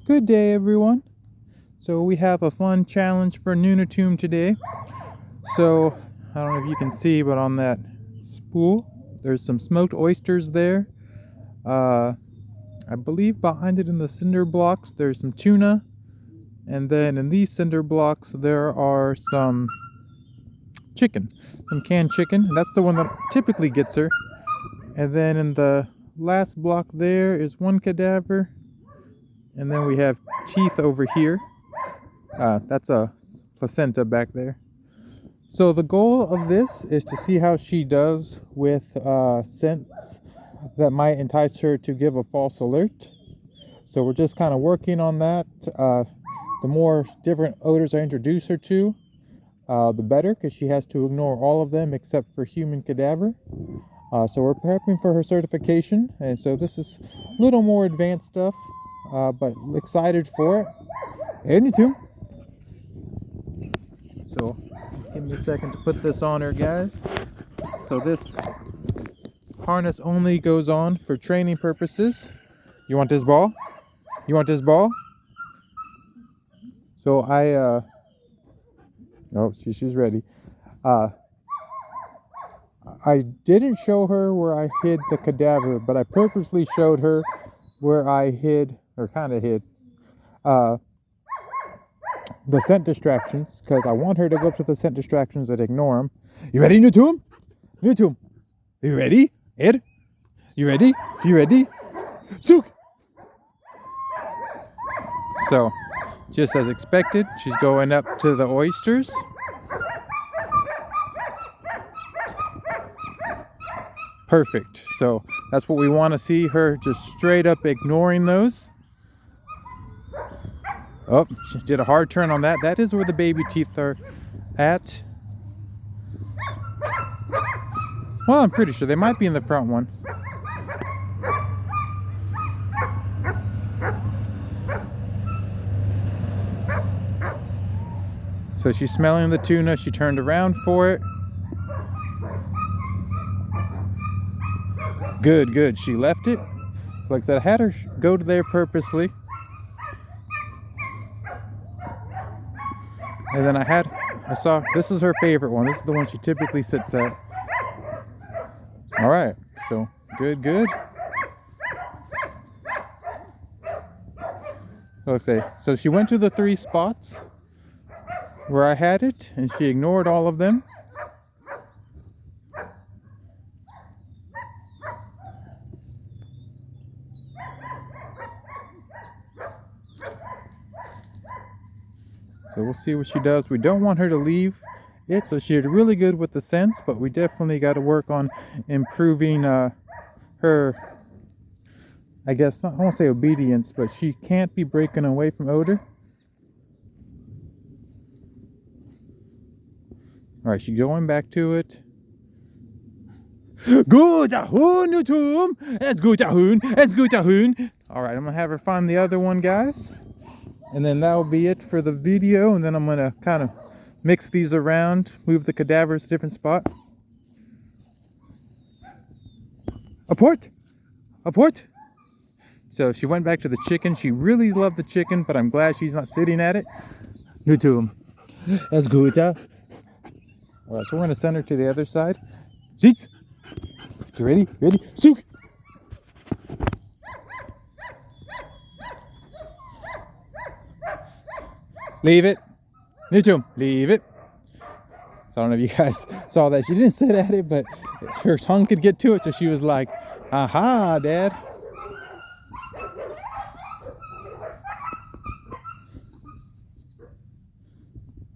Good day, everyone. So we have a fun challenge for Nunatum today. So I don't know if you can see, but on that spool, there's some smoked oysters there. I believe behind it in the cinder blocks, there's some tuna. And then in these cinder blocks, there are some chicken, some canned chicken. That's the one that typically gets her. And then in the last block there is one cadaver. And then we have teeth over here. That's a placenta back there. So the goal of this is to see how she does with scents that might entice her to give a false alert. So we're just kind of working on that. The more different odors I introduce her to, the better, because she has to ignore all of them except for human cadaver. So we're prepping for her certification, and so this is a little more advanced stuff, but excited for it. And you too. So give me a second to put this on her, guys. So this harness only goes on for training purposes. You want this ball? You want this ball? So oh, she's ready. I didn't show her where I hid the cadaver, but I purposely showed her where I hid, or kind of hid, the scent distractions, because I want her to go up to the scent distractions and ignore them. You ready, Nutum? Nutum, you ready? Ed? You ready? You ready? Sook! So, just as expected, she's going up to the oysters. Perfect. So that's what we want to see, her just straight up ignoring those. Oh, she did a hard turn on that. That is where the baby teeth are at. Well, I'm pretty sure they might be in the front one. So she's smelling the tuna. She turned around for it. Good, good. She left it. So like I said, I had her go to there purposely. And then I saw, this is her favorite one. This is the one she typically sits at. All right, so good, good. Okay, so she went to the 3 spots where I had it, and she ignored all of them. So we'll see what she does. We don't want her to leave it, so she did really good with the scents, but we definitely got to work on improving her, I guess, I won't say obedience, but she can't be breaking away from odor. All right, she's going back to it. Good, Nutum. That's good, that's good. All right, I'm gonna have her find the other one, guys. And then that will be it for the video. And then I'm going to kind of mix these around, move the cadavers to a different spot. Apport! Apport! So she went back to the chicken. She really loved the chicken, but I'm glad she's not sitting at it. Nutum. That's good. All right, so we're going to send her to the other side. Seats! You ready? Ready? Sook! Leave it. Nutum, leave it. So I don't know if you guys saw that. She didn't sit at it, but her tongue could get to it, so she was like, aha, Dad.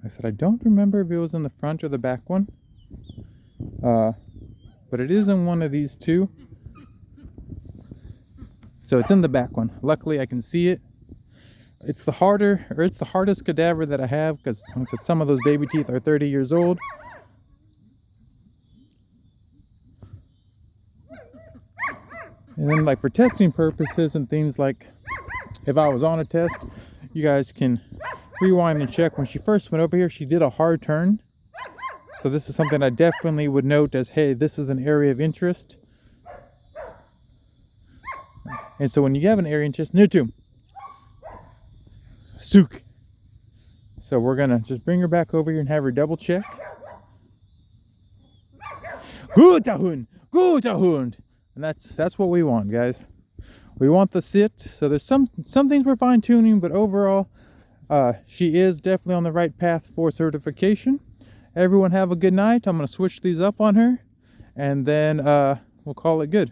I said, I don't remember if it was in the front or the back one. But it is in one of these 2. So it's in the back one. Luckily, I can see it. It's the hardest cadaver that I have, because some of those baby teeth are 30 years old. And then, like, for testing purposes and things, like if I was on a test, you guys can rewind and check. When she first went over here, she did a hard turn. So this is something I definitely would note as, hey, this is an area of interest. And so when you have an area of interest, Nutum, Sook. So we're gonna just bring her back over here and have her double check. Guter Hund, guter Hund. And that's what we want, guys. We want the sit. So there's some things we're fine tuning, but overall, she is definitely on the right path for certification. Everyone have a good night. I'm gonna switch these up on her, and then we'll call it good.